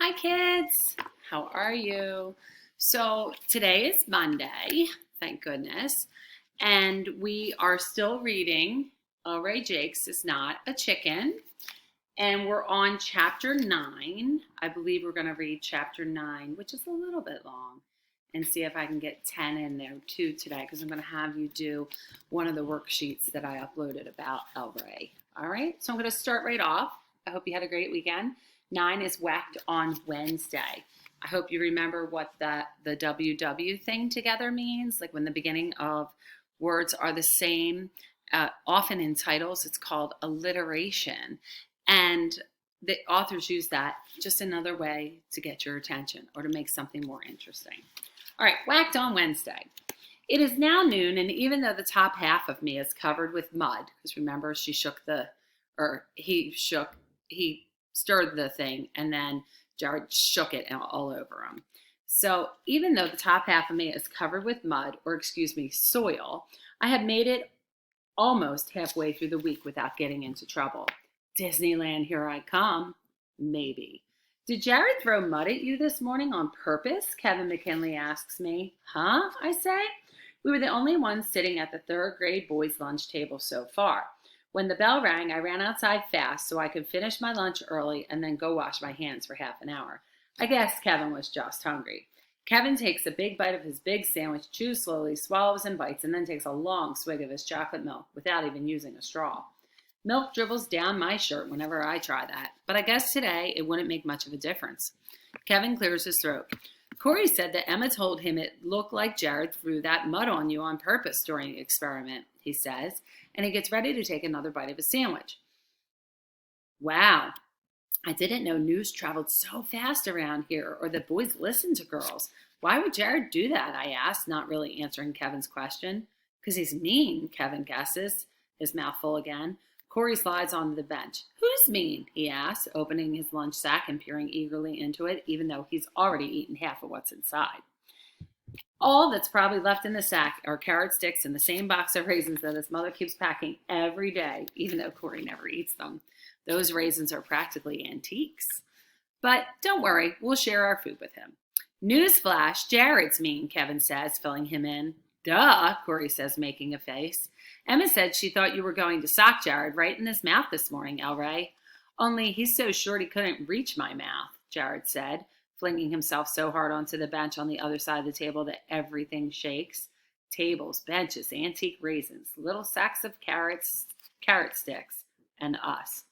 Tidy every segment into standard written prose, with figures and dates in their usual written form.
Hi, kids. How are you? So, today is Monday, thank goodness, and we are still reading Ray Jakes is Not a Chicken, and we're on chapter 9. I believe we're going to read chapter 9, which is a little bit long, and see if I can get 10 in there too today, because I'm going to have you do one of the worksheets that I uploaded about Ray. All right, so I'm going to start right off. I hope you had a great weekend. 9 is whacked on Wednesday. I hope you remember what the WW thing together means, like when the beginning of words are the same. Often in titles, it's called alliteration. And the authors use that just another way to get your attention or to make something more interesting. All right, whacked on Wednesday. It is now noon, and even though the top half of me is covered with mud, because remember he stirred the thing, and then Jared shook it all over him. So even though the top half of me is covered with mud, or excuse me, soil, I have made it almost halfway through the week without getting into trouble. Disneyland, here I come. Maybe. Did Jared throw mud at you this morning on purpose? Kevin McKinley asks me. Huh? I say. We were the only ones sitting at the third grade boys' lunch table so far. When the bell rang, I ran outside fast so I could finish my lunch early and then go wash my hands for half an hour. I guess Kevin was just hungry. Kevin takes a big bite of his big sandwich, chews slowly, swallows and bites, and then takes a long swig of his chocolate milk without even using a straw. Milk dribbles down my shirt whenever I try that, but I guess today it wouldn't make much of a difference. Kevin clears his throat. Corey said that Emma told him it looked like Jared threw that mud on you on purpose during the experiment, he says, and he gets ready to take another bite of his sandwich. Wow, I didn't know news traveled so fast around here or that boys listen to girls. Why would Jared do that? I asked, not really answering Kevin's question. Because he's mean, Kevin guesses, his mouth full again. Corey slides onto the bench. Who's mean? He asks, opening his lunch sack and peering eagerly into it, even though he's already eaten half of what's inside. All that's probably left in the sack are carrot sticks and the same box of raisins that his mother keeps packing every day, even though Corey never eats them. Those raisins are practically antiques. But don't worry, we'll share our food with him. Newsflash, Jared's mean, Kevin says, filling him in. Duh, Corey says, making a face. Emma said she thought you were going to sock Jared right in his mouth this morning, Ray. Only he's so short he couldn't reach my mouth, Jared said, flinging himself so hard onto the bench on the other side of the table that everything shakes. Tables, benches, antique raisins, little sacks of carrot sticks, and us.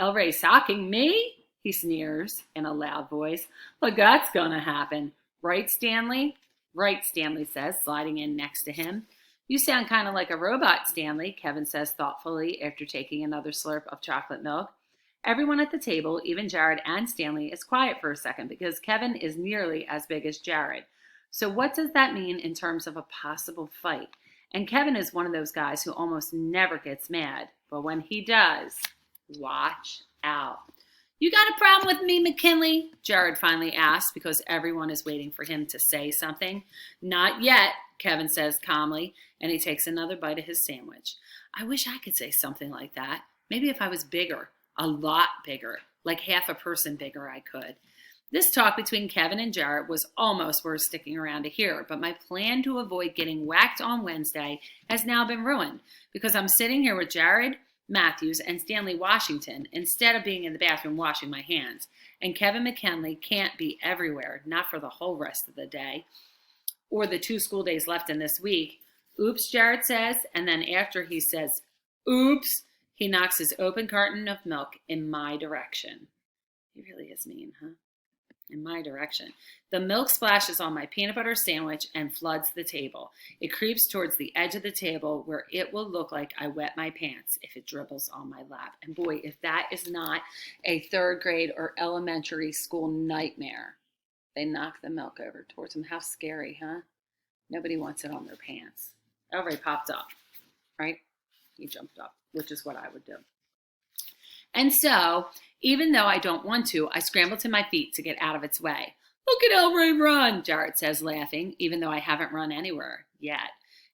Ray socking me? He sneers in a loud voice. Like that's gonna happen. Right, Stanley? Right, Stanley says, sliding in next to him. You sound kind of like a robot, Stanley, Kevin says thoughtfully after taking another slurp of chocolate milk. Everyone at the table, even Jared and Stanley, is quiet for a second because Kevin is nearly as big as Jared. So what does that mean in terms of a possible fight? And Kevin is one of those guys who almost never gets mad, but when he does, watch out. You got a problem with me, McKinley? Jared finally asks because everyone is waiting for him to say something. Not yet, Kevin says calmly, and he takes another bite of his sandwich. I wish I could say something like that. Maybe if I was bigger, a lot bigger, like half a person bigger I could. This talk between Kevin and Jared was almost worth sticking around to hear, but my plan to avoid getting whacked on Wednesday has now been ruined because I'm sitting here with Jared Matthews and Stanley Washington instead of being in the bathroom washing my hands. And Kevin McKinley can't be everywhere, not for the whole rest of the day or the 2 school days left in this week. Oops, Jared says, and then after he says, oops, he knocks his open carton of milk in my direction. He really is mean, huh? In my direction. The milk splashes on my peanut butter sandwich and floods the table. It creeps towards the edge of the table where it will look like I wet my pants if it dribbles on my lap. And boy, if that is not a 3rd grade or elementary school nightmare. They knock the milk over towards him. How scary, huh? Nobody wants it on their pants. Ray popped up, right? He jumped up, which is what I would do. And so, even though I don't want to, I scramble to my feet to get out of its way. Look at Ray run, Jared says, laughing, even though I haven't run anywhere yet.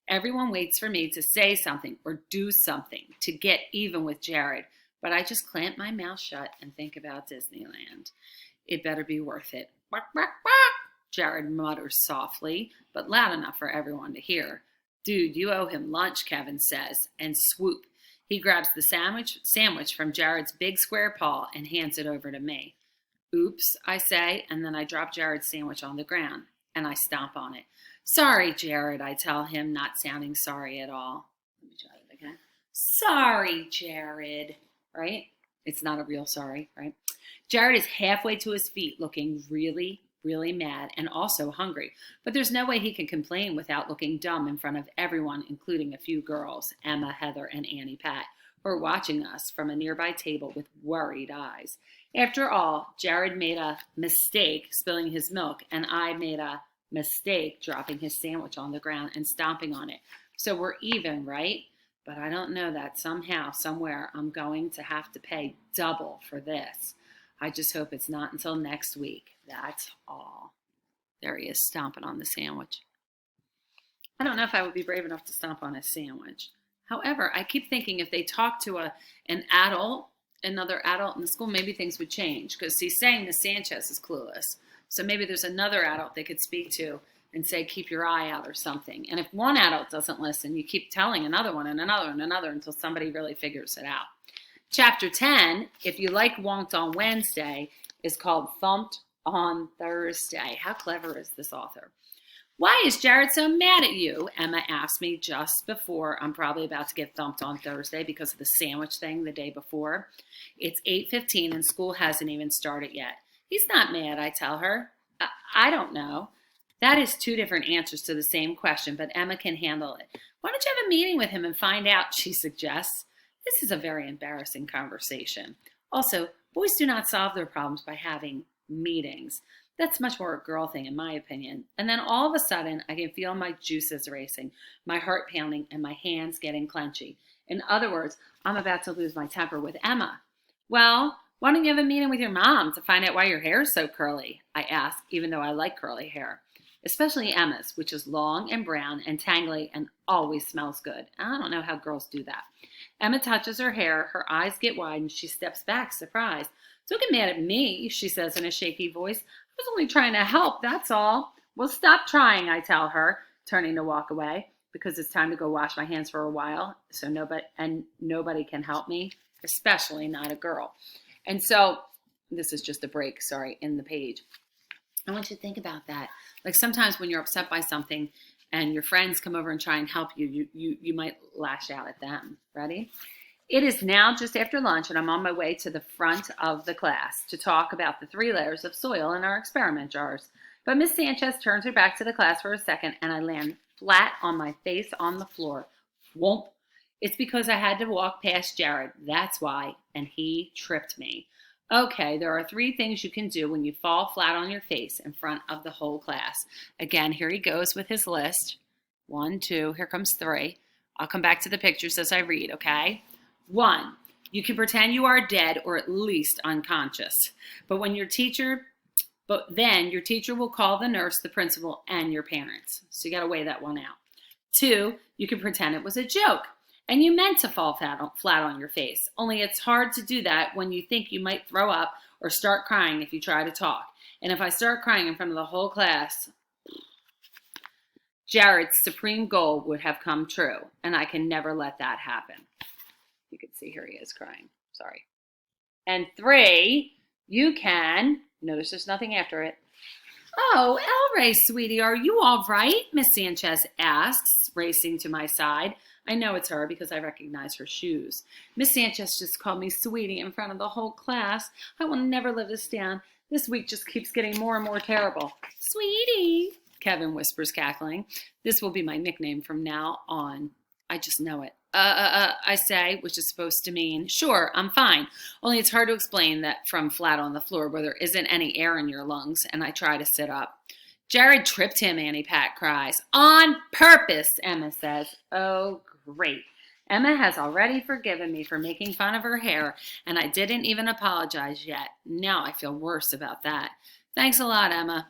Everyone waits for me to say something or do something to get even with Jared, but I just clamp my mouth shut and think about Disneyland. It better be worth it. Bark, bark, bark, Jared mutters softly, but loud enough for everyone to hear. Dude, you owe him lunch, Kevin says, and swoop. He grabs the sandwich from Jared's big square paw and hands it over to me. Oops, I say, and then I drop Jared's sandwich on the ground, and I stomp on it. Sorry, Jared, I tell him, not sounding sorry at all. Let me try it again. Sorry, Jared. Right? It's not a real sorry, right? Jared is halfway to his feet, looking really, really mad and also hungry. But there's no way he can complain without looking dumb in front of everyone, including a few girls, Emma, Heather, and Annie Pat, who are watching us from a nearby table with worried eyes. After all, Jared made a mistake spilling his milk, and I made a mistake dropping his sandwich on the ground and stomping on it. So we're even, right? But I don't know that somehow, somewhere, I'm going to have to pay double for this. I just hope it's not until next week. That's all. There he is, stomping on the sandwich. I don't know if I would be brave enough to stomp on a sandwich. However, I keep thinking if they talk to an adult, another adult in the school, maybe things would change. Because he's saying Miss Sanchez is clueless. So maybe there's another adult they could speak to and say, keep your eye out or something. And if one adult doesn't listen, you keep telling another one and another and another until somebody really figures it out. Chapter 10, if you like Wonked on Wednesday, is called Thumped on Thursday. How clever is this author? Why is Jared so mad at you? Emma asked me just before I'm probably about to get thumped on Thursday because of the sandwich thing the day before. It's 8:15 and school hasn't even started yet. He's not mad, I tell her. I don't know. That is two different answers to the same question, but Emma can handle it. Why don't you have a meeting with him and find out, she suggests. This is a very embarrassing conversation. Also, boys do not solve their problems by having meetings. That's much more a girl thing, in my opinion. And then all of a sudden, I can feel my juices racing, my heart pounding, and my hands getting clenchy. In other words, I'm about to lose my temper with Emma. Well, why don't you have a meeting with your mom to find out why your hair is so curly? I ask, even though I like curly hair. Especially Emma's, which is long and brown and tangly and always smells good. I don't know how girls do that. Emma touches her hair, her eyes get wide, and she steps back, surprised. Don't get mad at me, she says in a shaky voice. I was only trying to help, that's all. Well, stop trying, I tell her, turning to walk away, because it's time to go wash my hands for a while, so nobody can help me, especially not a girl. And so, this is just a break, in the page. I want you to think about that. Like sometimes when you're upset by something and your friends come over and try and help you, you might lash out at them. Ready? It is now just after lunch and I'm on my way to the front of the class to talk about the 3 layers of soil in our experiment jars. But Miss Sanchez turns her back to the class for a second and I land flat on my face on the floor. Whoomp. It's because I had to walk past Jared. That's why. And he tripped me. Okay, there are 3 things you can do when you fall flat on your face in front of the whole class. Again, here he goes with his list. 1, 2, here comes 3. I'll come back to the pictures as I read, okay? 1, you can pretend you are dead or at least unconscious. But then your teacher will call the nurse, the principal, and your parents. So you got to weigh that one out. 2, you can pretend it was a joke. And you meant to fall flat on your face. Only it's hard to do that when you think you might throw up or start crying if you try to talk. And if I start crying in front of the whole class, Jared's supreme goal would have come true. And I can never let that happen. You can see here he is crying. Sorry. And 3, you can, notice there's nothing after it. Oh, Elray, sweetie, are you all right? Miss Sanchez asks, racing to my side. I know it's her because I recognize her shoes. Miss Sanchez just called me sweetie in front of the whole class. I will never live this down. This week just keeps getting more and more terrible. Sweetie, Kevin whispers, cackling. This will be my nickname from now on. I just know it. I say, which is supposed to mean, sure, I'm fine. Only it's hard to explain that from flat on the floor where there isn't any air in your lungs, and I try to sit up. Jared tripped him, Annie Pat cries. On purpose, Emma says. Oh, great. Emma has already forgiven me for making fun of her hair, and I didn't even apologize yet. Now I feel worse about that. Thanks a lot, Emma.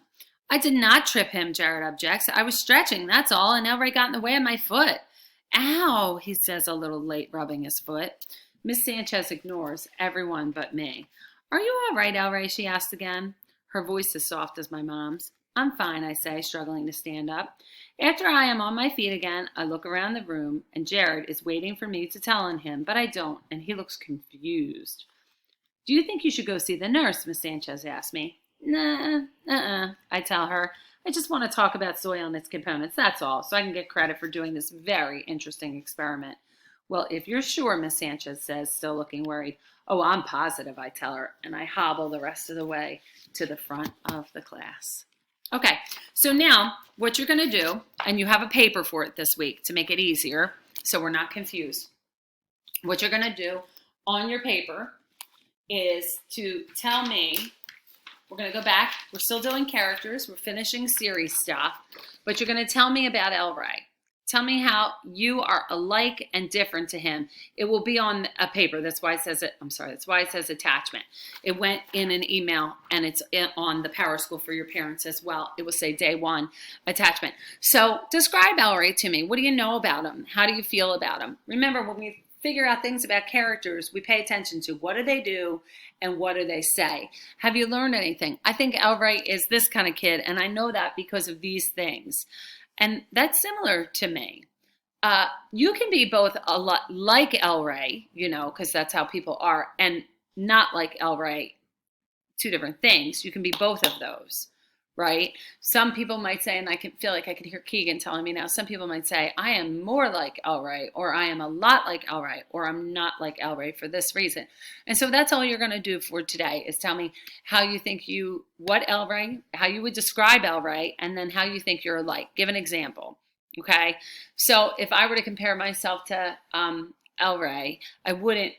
I did not trip him, Jared objects. I was stretching, that's all, and Elray got in the way of my foot. Ow, he says a little late, rubbing his foot. Miss Sanchez ignores everyone but me. Are you all right, Elray? She asked again. Her voice is soft as my mom's. I'm fine, I say, struggling to stand up. After I am on my feet again, I look around the room, and Jared is waiting for me to tell on him, but I don't, and he looks confused. Do you think you should go see the nurse? Miss Sanchez asks me. Nah, I tell her. I just want to talk about soil and its components, that's all, so I can get credit for doing this very interesting experiment. Well, if you're sure, Miss Sanchez says, still looking worried. Oh, I'm positive, I tell her, and I hobble the rest of the way to the front of the class. Okay, so now what you're going to do, and you have a paper for it this week to make it easier so we're not confused. What you're going to do on your paper is to tell me, we're going to go back, we're still doing characters, we're finishing series stuff, but you're going to tell me about El Rey. Tell me how you are alike and different to him. It will be on a paper. That's why it says it. I'm sorry. That's why it says attachment. It went in an email, and it's on the Power School for your parents as well. It will say day 1 attachment. So describe El Rey to me. What do you know about him? How do you feel about him? Remember, when we figure out things about characters, we pay attention to what do they do and what do they say. Have you learned anything? I think El Rey is this kind of kid, and I know that because of these things. And that's similar to me. You can be both a lot like El Rey, because that's how people are, and not like El Rey, 2 different things. You can be both of those, right? Some people might say, and I can feel like I can hear Keegan telling me now, some people might say, I am more like El Rey, or I am a lot like El Rey, or I'm not like El Rey for this reason. And so that's all you're going to do for today is tell me how you think how you would describe El Rey, and then how you think you're alike. Give an example, okay? So if I were to compare myself to El Rey, I wouldn't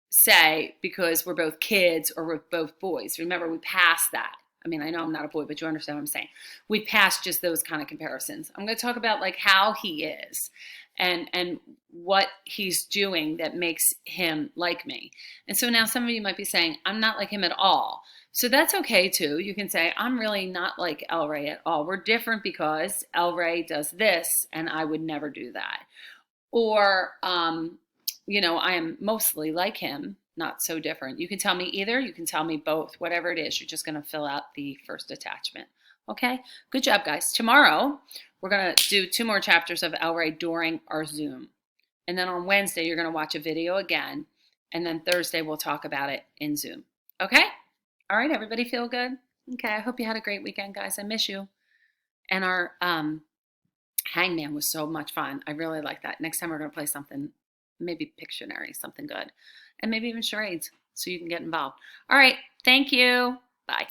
say because we're both kids or we're both boys. Remember, we passed that. I mean, I know I'm not a boy, but you understand what I'm saying. We passed just those kind of comparisons. I'm going to talk about like how he is and what he's doing that makes him like me. And so now some of you might be saying, I'm not like him at all. So that's okay too. You can say, I'm really not like El Rey at all. We're different because El Rey does this and I would never do that. Or, I am mostly like him, not so different. You can tell me either. You can tell me both. Whatever it is, you're just going to fill out the first attachment. Okay? Good job, guys. Tomorrow, we're going to do 2 more chapters of El Rey during our Zoom. And then on Wednesday, you're going to watch a video again. And then Thursday, we'll talk about it in Zoom. Okay? All right, everybody feel good? Okay, I hope you had a great weekend, guys. I miss you. And our Hangman was so much fun. I really like that. Next time, we're going to play something, maybe Pictionary, something good. And maybe even charades, so you can get involved. All right. Thank you. Bye.